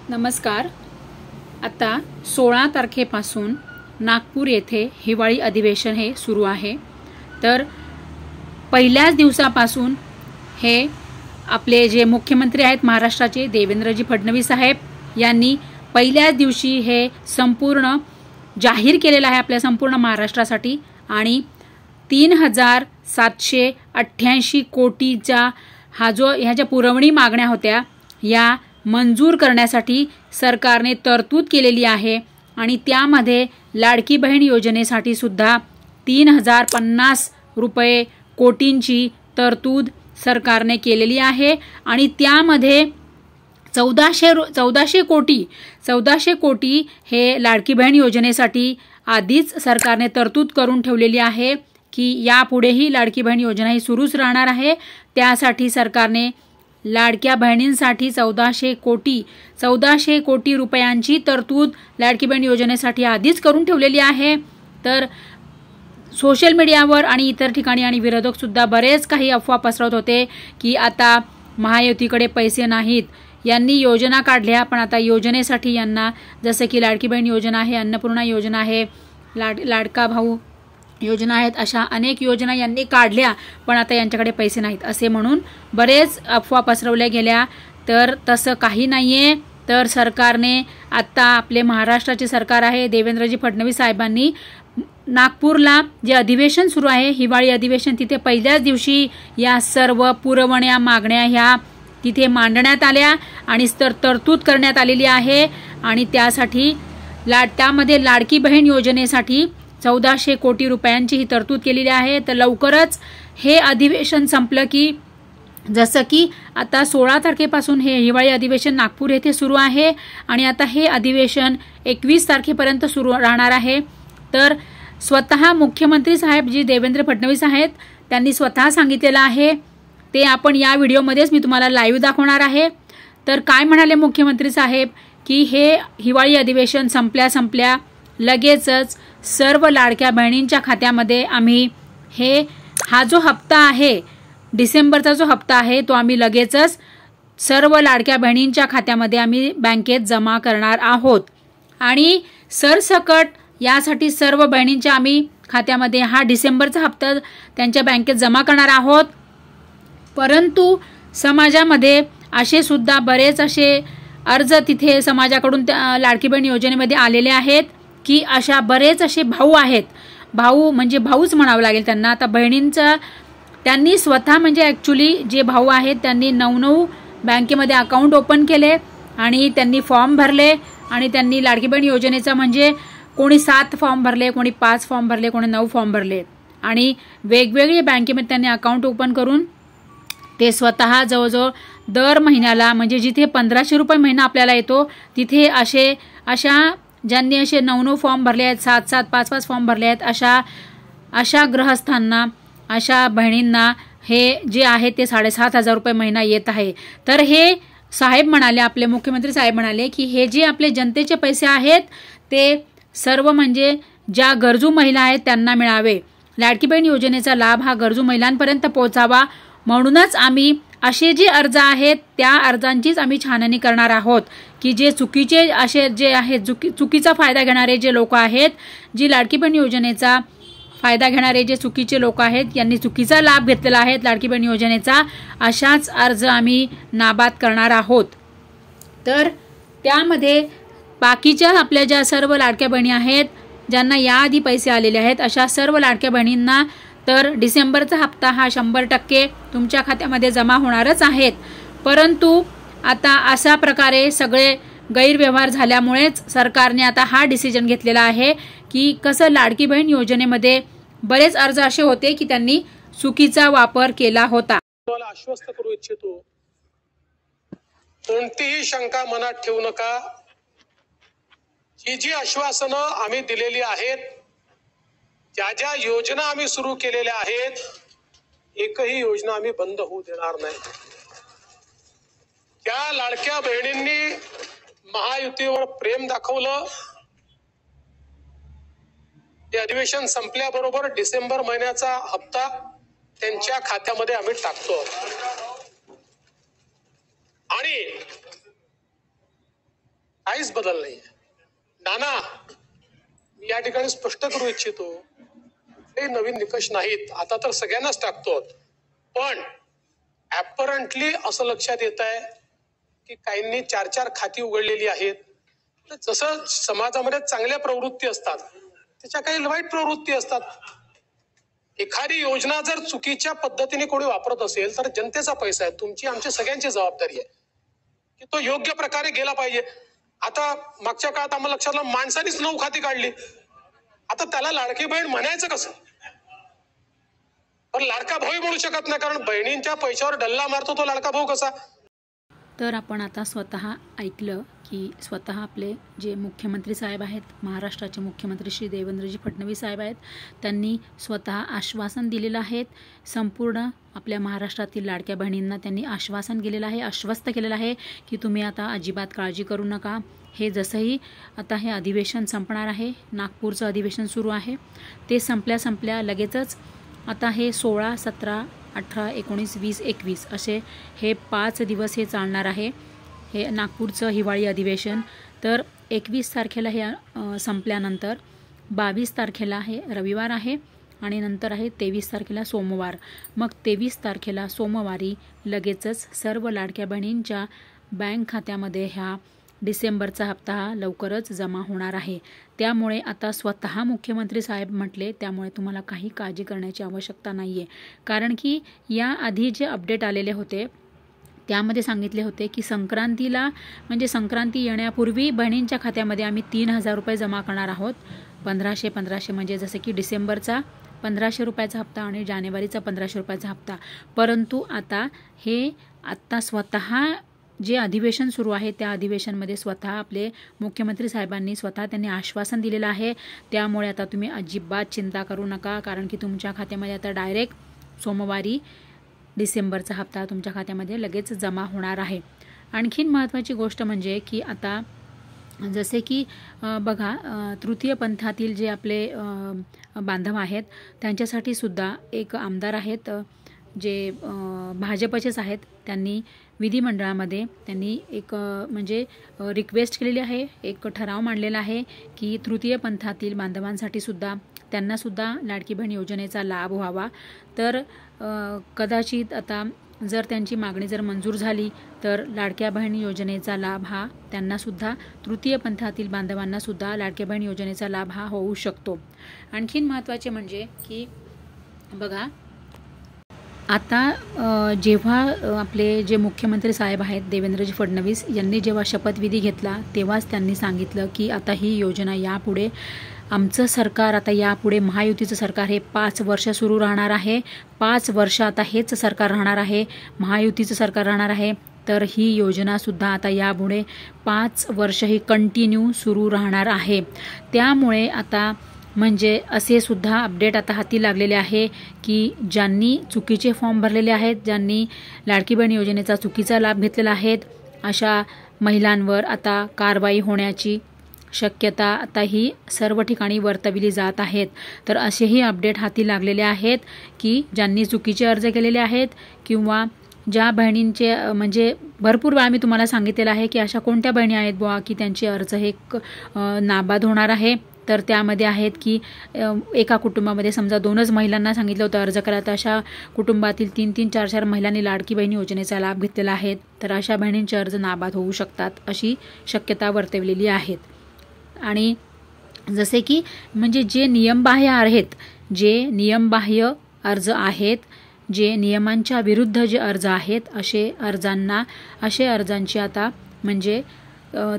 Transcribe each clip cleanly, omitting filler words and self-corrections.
नमस्कार। आता 16 तारखेपासून नागपूर येथे हिवाळी अधिवेशन हे सुरू आहे। तर पहिल्याच दिवसापासून हे आपले जे मुख्यमंत्री आहेत महाराष्ट्राचे देवेंद्रजी फडणवीस साहेब यांनी पहिल्याच दिवशी हे संपूर्ण जाहीर केलेलं आहे आपल्या संपूर्ण महाराष्ट्रासाठी। आणि 3788 कोटीचा हा जो ह्या ज्या पुरवणी मागण्या होत्या या मंजूर करण्यासाठी सरकारने तरतूद केलेली आहे। आणि त्यामध्ये लाडकी बहीण योजनेसाठी सुद्धा 3050 रुपये कोटींची तरतूद सरकारने केलेली आहे। आणि त्यामध्ये 1400 कोटी हे लाडकी बहीण योजनेसाठी आधीच सरकारने तरतूद करून ठेवलेली आहे की यापुढेही लाडकी बहीण योजना ही सुरूच राहणार आहे। त्यासाठी सरकारने लाडक्या बहिणींसाठी 1400 कोटी रुपयांची तरतूद लाडकी बहीण योजनेसाठी आधीच करून ठेवलेली आहे। तर सोशल मीडियावर आणि इतर ठिकाणी आणि विरोधक सुद्धा बरेच काही अफवा पसरवत होते की आता महायुतीकडे पैसे नाहीत, यांनी योजना काढल्या पण आता योजनेसाठी यांना जसं की लाडकी बहीण योजना आहे, अन्नपूर्णा योजना आहे, लाडका भाऊ योजना आहेत, अशा अनेक योजना यांनी काढल्या पण आता यांच्याकडे पैसे नाहीत असे म्हणून बरेच अफवा पसरवल्या गेल्या। तर तसं काही नाहीये। तर सरकारने आता आपले महाराष्ट्राचे सरकार आहे देवेंद्रजी फडणवीस साहेबांनी नागपूरला जे अधिवेशन सुरू आहे हिवाळी अधिवेशन तिथे पहिल्याच दिवशी या सर्व पुरवण्या मागण्या ह्या तिथे मांडण्यात आल्या आणि तरतूद करण्यात आलेली आहे। आणि त्यासाठी त्यामध्ये लाडकी बहीण योजनेसाठी 1400 कोटी रुपयांची ही तरतूद केलेली आहे। तर लवकरच हे अधिवेशन संपलं की जसं की आता 16 तारखेपासून हे हिवाळी अधिवेशन नागपूर येथे सुरू आहे आणि आता हे अधिवेशन 21 तारखेपर्यंत सुरू राहणार आहे। तर स्वतः मुख्यमंत्री साहेब जी देवेंद्र फडणवीस आहेत त्यांनी स्वतः सांगितलेलं आहे, ते आपण या व्हिडिओमध्येच मी तुम्हाला लाईव्ह दाखवणार आहे। तर काय म्हणाले मुख्यमंत्री साहेब की हे हिवाळी अधिवेशन संपल्या लगेचच सर्व लाडक्या बहिणींच्या खात्यामध्ये आम्ही हा जो हप्ता आहे डिसेंबरचा जो हप्ता आहे तो आम्ही लगेचच सर्व लाडक्या बहिणींच्या खात्यामध्ये आम्ही बँकेत जमा करणार आहोत। आणि सरसकट यासाठी सर्व बहिणींच्या आम्ही खात्यामध्ये हा डिसेंबरचा हप्ता त्यांच्या बँकेत जमा करणार आहोत। परंतु समाजामध्ये असे सुद्धा बरेच असे अर्ज तिथे समाजाकडून लाडकी बहीण योजनेमध्ये आलेले आहेत की अशा बरेच असे भाऊ आहेत, भाऊ म्हणजे भाऊच म्हणावं लागेल त्यांना। आता बहिणींचं त्यांनी स्वतः म्हणजे ॲक्च्युली जे भाऊ आहेत त्यांनी 9 बँकेमध्ये अकाउंट ओपन केले आणि त्यांनी फॉर्म भरले आणि त्यांनी लाडकी बहीण योजनेचा म्हणजे कोणी 7 फॉर्म भरले, कोणी 5 फॉर्म भरले, कोणी 9 फॉर्म भरले आणि वेगवेगळे बँकेमध्ये त्यांनी अकाउंट ओपन करून ते स्वतः जवळजवळ दर महिन्याला म्हणजे जिथे 1500 रुपये महिना आपल्याला येतो तिथे अशा ज्यांनी असे 9 फॉर्म भरले आहेत, 7 5 फॉर्म भरले आहेत, अशा गृहस्थांना अशा बहिणींना हे जे आहे ते 7500 रुपये महिना येत आहे। तर हे साहेब म्हणाले, आपले मुख्यमंत्री साहेब म्हणाले की हे जे आपले जनतेचे पैसे आहेत ते सर्व म्हणजे ज्या गरजू महिला आहेत त्यांना मिळावे, लाडकी बहीण योजनेचा लाभ हा गरजू महिलांपर्यंत पोहोचावा, म्हणूनच आम्ही असे जे अर्ज आहेत त्या अर्जांचीच आम्ही छाननी करणार आहोत की जे चुकीचे असे जे आहेत चुकीचा फायदा घेणारे जे लोक आहेत, जी लाडकी बहीण योजनेचा फायदा घेणारे जे चुकीचे लोक आहेत, यांनी चुकीचा लाभ घेतलेला आहे लाडकी बहीण योजनेचा, अशाच अर्ज आम्ही नाबाद करणार आहोत। तर त्यामध्ये बाकीच्या आपल्या ज्या सर्व लाडक्या बहिणी आहेत ज्यांना याआधी पैसे आलेले आहेत अशा सर्व लाडक्या बहिणींना तर डिसेंबरचा हप्ता हा 100% तुमच्या खात्यामध्ये जमा होणारच आहेत। परंतु आता अशा प्रकारे सगळे गैरव्यवहार झाल्यामुळेच सरकारने आता हा डिसिजन घेतलेला आहे की कसं लाडकी बहीण योजनेमध्ये बरेच अर्ज असे होते की त्यांनी चुकीचा वापर केला होता। आश्वस्त करू इच्छितो, कोणतीही शंका मनात ठेवू नका। जी आश्वासनं आम्ही दिलेली आहेत, ज्या योजना आम्ही सुरू केलेल्या आहेत, एकही योजना आम्ही बंद होऊ देणार नाही। त्या लाडक्या बहिणींनी महायुतीवर प्रेम दाखवलं, हे अधिवेशन संपल्याबरोबर डिसेंबर महिन्याचा हप्ता त्यांच्या खात्यामध्ये आम्ही टाकतो आणि काहीच बदल नाही. नाना, मी या ठिकाणी स्पष्ट करू इच्छितो, हे नवीन निकष नाहीत. आता तर सगळ्यांनाच टाकतो, पण ऍपरंटली असं लक्षात येत आहे की काहींनी 4-4 खाती उघडलेली आहेत. जसं समाजामध्ये चांगल्या प्रवृत्ती असतात, त्याच्या काही वाईट प्रवृत्ती असतात. एखादी योजना जर चुकीच्या पद्धतीने कोणी वापरत असेल तर जनतेचा पैसा आहे, तुमची आमची सगळ्यांची जबाबदारी आहे की तो योग्य प्रकारे गेला पाहिजे. आता मागच्या काळात आम्हाला लक्षात आलं, माणसानीच 9 खाती काढली. आता त्याला लाडकी बहीण म्हणायचं कसं? पण लाडका भाऊ म्हणू शकत नाही, कारण बहिणींच्या पैशावर डल्ला मारतो तो लाडका भाऊ कसा? तर आपण आता स्वतः ऐकलं की स्वतः आपले जे मुख्यमंत्री साहेब आहेत, महाराष्ट्राचे मुख्यमंत्री श्री देवेंद्रजी फडणवीस साहेब आहेत, त्यांनी स्वतः आश्वासन दिलेलं आहे. संपूर्ण आपल्या महाराष्ट्रातील लाडक्या बहिणींना त्यांनी आश्वासन दिलेलं आहे, आश्वस्त केलेलं आहे की तुम्ही आता अजिबात काळजी करू नका. हे जसंही आता हे अधिवेशन संपणार आहे, नागपूरचं अधिवेशन सुरू आहे, ते संपल्या लगेचच आता हे 16, 17, 18, 19, 20, 21 असे हे 5 दिवस हे चालणार आहे, हे नागपूरचं हिवाळी अधिवेशन. तर 21 तारखेला हे संपल्यानंतर 22 तारखेला हे रविवार आहे आणि नंतर आहे 23 तारखेला सोमवार. मग 23 तारखेला सोमवारी लगेचच सर्व लाडक्या बहिणींच्या बँक खात्यामध्ये ह्या डिसेंबरचा हप्ता हा लवकरच जमा होणार आहे. त्यामुळे आता स्वतः मुख्यमंत्री साहेब म्हटले, त्यामुळे तुम्हाला काही काळजी करण्याची आवश्यकता नाही आहे. कारण की याआधी जे अपडेट आलेले होते त्यामध्ये सांगितले होते की संक्रांतीला, म्हणजे संक्रांती येण्यापूर्वी बहिणींच्या खात्यामध्ये आम्ही 3000 रुपये जमा करणार आहोत. 1500 म्हणजे जसे की डिसेंबरचा 1500 रुपयाचा हप्ता आणि जानेवारीचा 1500 रुपयाचा हप्ता. परंतु आता स्वतः जे अधिवेशन सुरू आहे त्या अधिवेशनमध्ये स्वतः आपले मुख्यमंत्री साहेबांनी स्वतः त्यांनी आश्वासन दिलेलं आहे. त्यामुळे आता तुम्ही अजिबात चिंता करू नका, कारण की तुमच्या खात्यामध्ये आता डायरेक्ट सोमवारी डिसेंबरचा हप्ता तुमच्या खात्यामध्ये लगेच जमा होणार आहे. आणखीन महत्त्वाची गोष्ट म्हणजे की आता जसे की बघा, तृतीय पंथातील जे आपले बांधव आहेत त्यांच्यासाठी सुद्धा एक आमदार आहेत जे भाजपचेच आहेत, त्यांनी विधिमंडळामध्ये त्यांनी एक म्हणजे रिक्वेस्ट केलेली आहे, एक ठराव मांडलेला आहे की तृतीय पंथातील बांधवांसाठी सुद्धा त्यांनासुद्धा लाडकी बहीण योजनेचा लाभ व्हावा. तर कदाचित आता जर त्यांची मागणी जर मंजूर झाली तर लाडक्या बहीण योजनेचा लाभ हा त्यांनासुद्धा, तृतीय पंथातील बांधवांनासुद्धा लाडक्या बहीण योजनेचा लाभ हा होऊ शकतो. आणखीन महत्त्वाचे म्हणजे की बघा, आता जेव्हा आपले जे मुख्यमंत्री साहेब आहेत देवेंद्रजी फडणवीस यांनी जेव्हा शपथविधी घेतला तेव्हाच त्यांनी सांगितलं की आता ही योजना यापुढे आमचं सरकार, आता यापुढे महायुतीचं सरकार हे 5 वर्ष सुरू राहणार आहे. 5 वर्ष आता हेच सरकार राहणार आहे, महायुतीचं सरकार राहणार आहे. तर ही योजनासुद्धा आता यापुढे 5 वर्ष ही कंटिन्यू सुरू राहणार आहे. त्यामुळे आता म्हणजे असे सुद्धा अपडेट आता हाती लागलेले आहे की ज्यांनी चुकीचे फॉर्म भरलेले आहेत, ज्यांनी लाडकी बहीण योजनेचा चुकीचा लाभ घेतलेला आहे, अशा महिलांवर आता कारवाई होण्याची शक्यता आता ही सर्व ठिकाणी वर्तविली जात आहेत. तर असेही अपडेट हाती लागलेले आहेत की ज्यांनी चुकीचे अर्ज केलेले आहेत किंवा ज्या बहिणींचे, म्हणजे भरपूर वेळा मी तुम्हाला सांगितलेलं आहे की अशा कोणत्या बहिणी आहेत बुवा की त्यांचे अर्ज हे नाबाद होणार आहे. तर त्यामध्ये आहेत की एका कुटुंबामध्ये समजा 2च महिलांना सांगितलं होतं अर्ज करा, तर अशा कुटुंबातील 3-3, 4-4 महिलांनी लाडकी बहीण योजनेचा लाभ घेतलेला आहे. तर अशा बहिणींचे अर्ज नाबाद होऊ शकतात अशी शक्यता वर्तवलेली आहेत. आणि जसे की म्हणजे जे नियमबाह्य आहेत, जे नियमबाह्य अर्ज आहेत, जे नियमांच्या विरुद्ध जे अर्ज आहेत, असे अर्जांची आता म्हणजे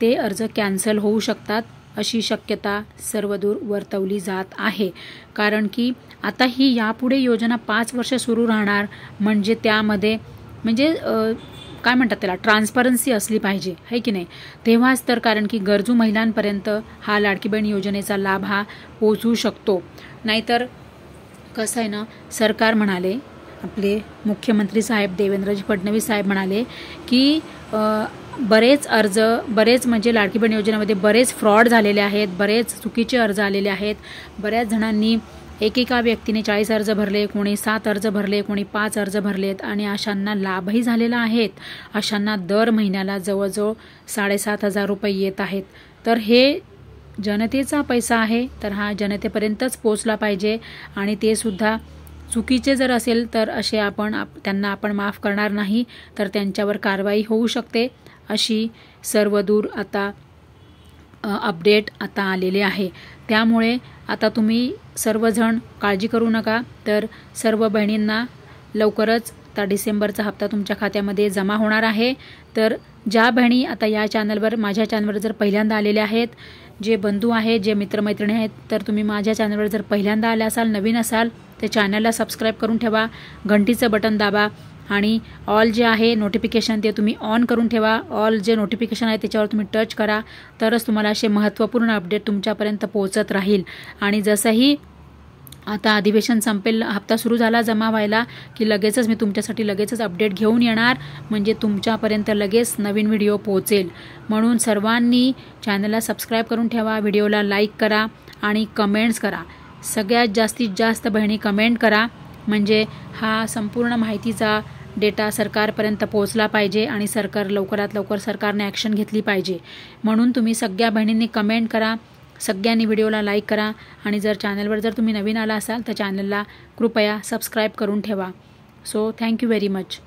ते अर्ज कॅन्सल होऊ शकतात अशी शक्यता सर्वदूर वर्तवली जात आहे. कारण की आता ही यापुढे योजना 5 वर्ष सुरू राहणार, म्हणजे त्यामध्ये म्हणजे काय म्हणतात त्याला, ट्रान्सपरन्सी असली पाहिजे, है की नाही, तेव्हाच तर, कारण की गरजू महिलांपर्यंत हा लाडकी बहीण योजनेचा लाभ हा पोहोचू शकतो. नाहीतर कसं आहे ना, सरकार म्हणाले, आपले मुख्यमंत्री साहेब देवेंद्रजी फडणवीस साहेब म्हणाले की बरेच म्हणजे लाडकी बहीण योजनेमध्ये बरेच फ्रॉड झालेले आहेत, बरेच चुकीचे अर्ज आलेले आहेत, बऱ्याच जणांनी एकेका व्यक्तीने 40 अर्ज भरले, कोणी 7 अर्ज भरले, कोणी 5 अर्ज भरलेत आणि अशांना लाभही झालेला आहेत. अशांना दर महिन्याला जवळजवळ 7,500 रुपये येत आहेत. तर हे जनतेचा पैसा आहे, तर हा जनतेपर्यंतच पोचला पाहिजे आणि ते सुद्धा चुकीचे जर असेल तर असे त्यांना आपण माफ करणार नाही, तर त्यांच्यावर कारवाई होऊ शकते. अशी सर्वदूर आता अपडेट आता आलेले आहे. त्यामुळे आता तुम्ही सर्वजण काळजी करू नका. तर सर्व बहिणींना लवकरच आता डिसेंबरचा हप्ता तुमच्या खात्यामध्ये जमा होणार आहे. तर ज्या बहिणी आता या चॅनलवर माझ्या चॅनलवर जर पहिल्यांदा आलेल्या आहेत, जे बंधू आहेत, जे मित्रमैत्रिणी आहेत, तर तुम्ही माझ्या चॅनलवर जर पहिल्यांदा आले असाल, नवीन असाल, तर चॅनलला सबस्क्राईब करून ठेवा, घंटीचं बटन दाबा आणि ऑल जे आहे नोटिफिकेशन ते तुम्ही ऑन करून ठेवा. ऑल जे नोटिफिकेशन आहे त्याच्यावर तुम्ही टच करा, तरच तुम्हाला असे महत्त्वपूर्ण अपडेट तुमच्यापर्यंत पोहोचत राहील. आणि जसंही आता अधिवेशन संपेल, हप्ता सुरू झाला जमा व्हायला की लगेचच मी तुमच्यासाठी लगेचच अपडेट घेऊन येणार, म्हणजे तुमच्यापर्यंत लगेच नवीन व्हिडिओ पोहोचेल. म्हणून सर्वांनी चॅनलला सबस्क्राईब करून ठेवा, व्हिडिओला लाईक करा आणि कमेंट्स करा. सगळ्यात जास्तीत जास्त बहिणी कमेंट करा, म्हणजे हा संपूर्ण माहितीचा डेटा सरकारपर्यंत पोहोचला पाहिजे आणि लवकरात लवकर सरकारने ॲक्शन घेतली पाहिजे. म्हणून तुम्ही सगळ्या बहिणींनी कमेंट करा, सगळ्यांनी व्हिडिओला लाईक करा आणि जर चॅनलवर जर तुम्ही नवीन आला असाल तर चॅनलला कृपया सबस्क्राईब करून ठेवा. So thank you very much.